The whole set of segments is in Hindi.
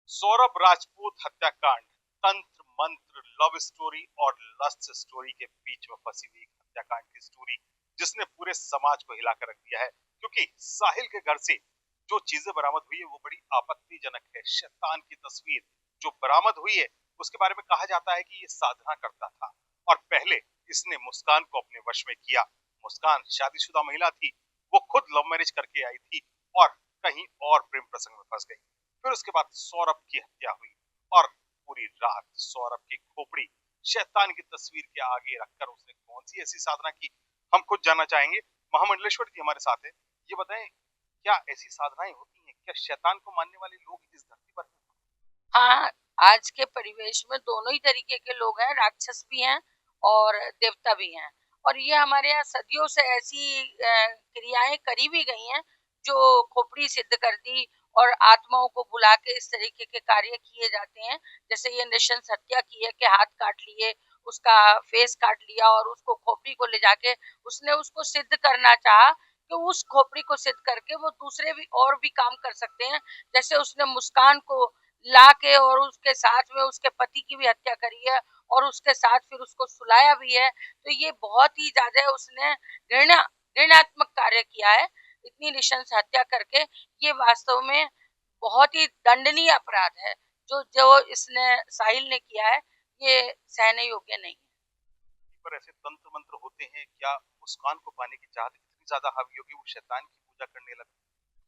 सौरभ राजपूत हत्याकांड, तंत्र मंत्र, लव स्टोरी और लस्ट स्टोरी के बीच में फंसी हुई एक हत्याकांड की स्टोरी जिसने पूरे समाज को हिलाकर रख दिया है। क्योंकि साहिल के घर से जो चीजें बरामद हुई है वो बड़ी आपत्तिजनक है। शैतान की तस्वीर जो बरामद हुई है उसके बारे में कहा जाता है कि ये साधना करता था और पहले इसने मुस्कान को अपने वश में किया। मुस्कान शादीशुदा महिला थी, वो खुद लव मैरिज करके आई थी और कहीं और प्रेम प्रसंग में फंस गई। फिर उसके बाद सौरभ की हत्या हुई और पूरी रात सौरभ की खोपड़ी शैतान की तस्वीर के आगे रखकर उसने कौन सी ऐसी साधना की, हम खुद जानना चाहेंगे। महामंडलेश्वर जी हमारे साथ है, ये बताएं क्या ऐसी साधनाएं होती हैं, क्या शैतान को मानने वाले लोग इस धरती पर हैं? हाँ, आज के परिवेश में दोनों ही तरीके के लोग हैं, राक्षस भी हैं और देवता भी हैं। और ये हमारे यहाँ सदियों से ऐसी क्रियाएं करी भी गई हैं जो खोपड़ी सिद्ध कर दी और आत्माओं को बुला के इस तरीके के कार्य किए जाते हैं। जैसे ये नृशंस हत्या की है कि हाथ काट लिए, उसका फेस काट लिया और उसको खोपड़ी को ले जाके उसने उसको सिद्ध करना चाहा कि उस खोपड़ी को सिद्ध करके वो दूसरे भी और भी काम कर सकते हैं। जैसे उसने मुस्कान को ला के और उसके साथ में उसके पति की भी हत्या करी है और उसके साथ फिर उसको सुलाया भी है। तो ये बहुत ही ज्यादा उसने घृणात्मक कार्य किया है, इतनी नृशंस हत्या करके। ये वास्तव में बहुत ही दंडनीय अपराध है। जो जो इसने साहिल ने किया है ये सहने योग्य नहीं है। पर ऐसे तंत्र मंत्र होते हैं, क्या मुस्कान को पाने की चाहत इतनी ज्यादा हावी होगी वो शैतान की पूजा करने लगा?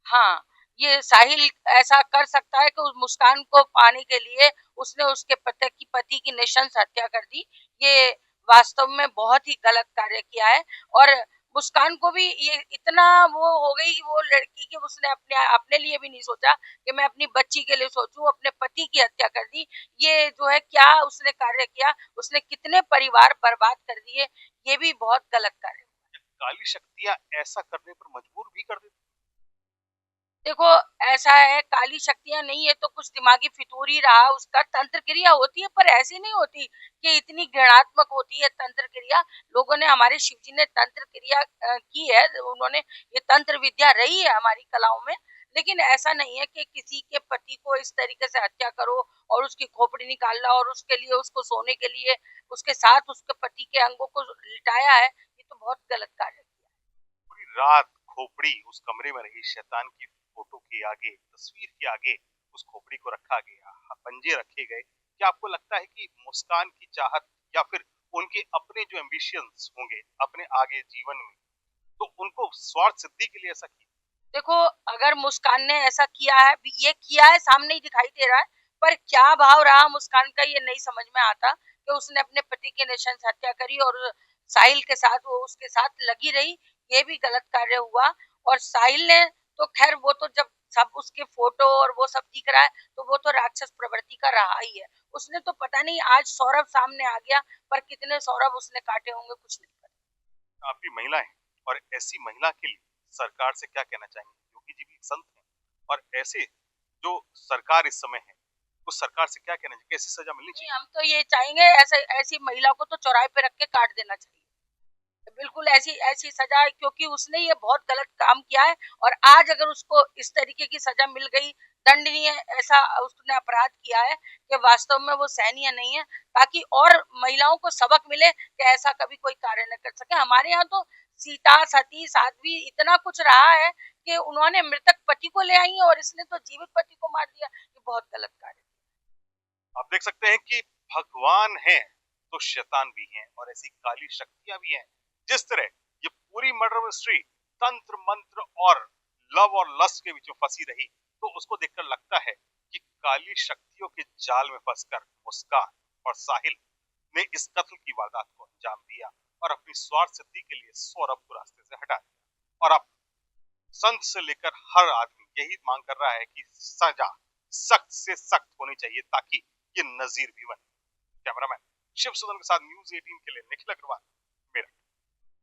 हाँ, ये साहिल ऐसा कर सकता है कि उस मुस्कान को पाने के लिए उसने उसके पति की नृशंस हत्या कर दी। ये वास्तव में बहुत ही गलत कार्य किया है। और मुस्कान को भी ये इतना वो हो गई वो लड़की कि उसने अपने अपने लिए भी नहीं सोचा कि मैं अपनी बच्ची के लिए सोचूं, अपने पति की हत्या कर दी। ये जो है क्या उसने कार्य किया, उसने कितने परिवार बर्बाद कर दिए, ये भी बहुत गलत कार्य। काली शक्तियां ऐसा करने पर मजबूर भी कर देती देखो, ऐसा है काली शक्तियाँ नहीं है तो कुछ दिमागी फितूर ही रहा उसका। तंत्र क्रिया होती है पर ऐसी नहीं होती कि इतनी घृणात्मक होती है तंत्र क्रिया। लोगों ने, हमारे शिव जी ने तंत्र क्रिया की है, उन्होंने ये तंत्र विद्या रही है हमारी कलाओं में। लेकिन ऐसा नहीं है कि किसी के पति को इस तरीके से हत्या करो और उसकी खोपड़ी निकालना और उसके लिए उसको सोने के लिए उसके साथ उसके पति के अंगों को लिटाया है, ये तो बहुत गलत कार्य किया। पूरी रात खोपड़ी उस कमरे में रही, शैतान की फोटो के आगे, तस्वीर के आगे उस खोपड़ी को रखा गया, पंजे रखे गए। क्या आपको लगता है कि मुस्कान की चाहत या फिर उनके अपने जो एम्बिशंस होंगे अपने आगे जीवन में, तो उनको स्वार्थ सिद्धि के लिए ऐसा किया? देखो, अगर मुस्कान ने ऐसा किया है, ये किया है सामने ही दिखाई दे रहा है, पर क्या भाव रहा मुस्कान का ये नहीं समझ में आता कि उसने अपने पति के नृशंस हत्या करी और साहिल के साथ वो उसके साथ लगी रही। ये भी गलत कार्य हुआ। और साहिल ने तो खैर, वो तो जब सब उसके फोटो और वो सब दिख रहा है तो वो तो राक्षस प्रवृत्ति का रहा ही है। उसने तो पता नहीं आज सौरभ सामने आ गया, पर कितने सौरभ उसने काटे होंगे कुछ नहीं पता। आप भी महिला हैं और ऐसी महिला के लिए सरकार से क्या कहना चाहेंगे? योगी जी भी एक संत हैं और ऐसे जो सरकार इस समय है उस सरकार से क्या कहना चाहिए, कैसी सजा मिलनी नहीं, चाहिए? हम तो ये चाहेंगे ऐसे ऐसी महिला को तो चौराहे पे रख के काट देना चाहिए। बिल्कुल ऐसी ऐसी सजा है, क्योंकि उसने ये बहुत गलत काम किया है। और आज अगर उसको इस तरीके की सजा मिल गई, दंडनीय ऐसा उसने अपराध किया है कि वास्तव में वो सहनीय नहीं है। ताकि और महिलाओं को सबक मिले कि ऐसा कभी कोई कार्य न कर सके। हमारे यहाँ तो सीता, सती, साध्वी इतना कुछ रहा है कि उन्होंने मृतक पति को ले आई है और इसने तो जीवित पति को मार दिया। ये बहुत गलत कार्य। आप देख सकते हैं कि भगवान है तो शैतान भी है और ऐसी काली शक्तियां भी हैं। जिस तरह ये पूरी मर्डर मिस्ट्री तंत्र मंत्र और लव और लस्ट के बीच में फंसी रही, तो उसको देखकर लगता है कि काली शक्तियों के जाल में फंसकर मुस्कान और साहिल ने इस कत्ल की वारदात को अंजाम दिया और अपनी स्वार्थ सिद्धि के लिए सौरभ को रास्ते से हटा दिया। और अब संत से लेकर हर आदमी यही मांग कर रहा है कि सजा सख्त से सख्त होनी चाहिए ताकि ये नजीर भी बने। कैमरामैन शिव सुदन के साथ न्यूज़ 18 के लिए निखिल अग्रवाल।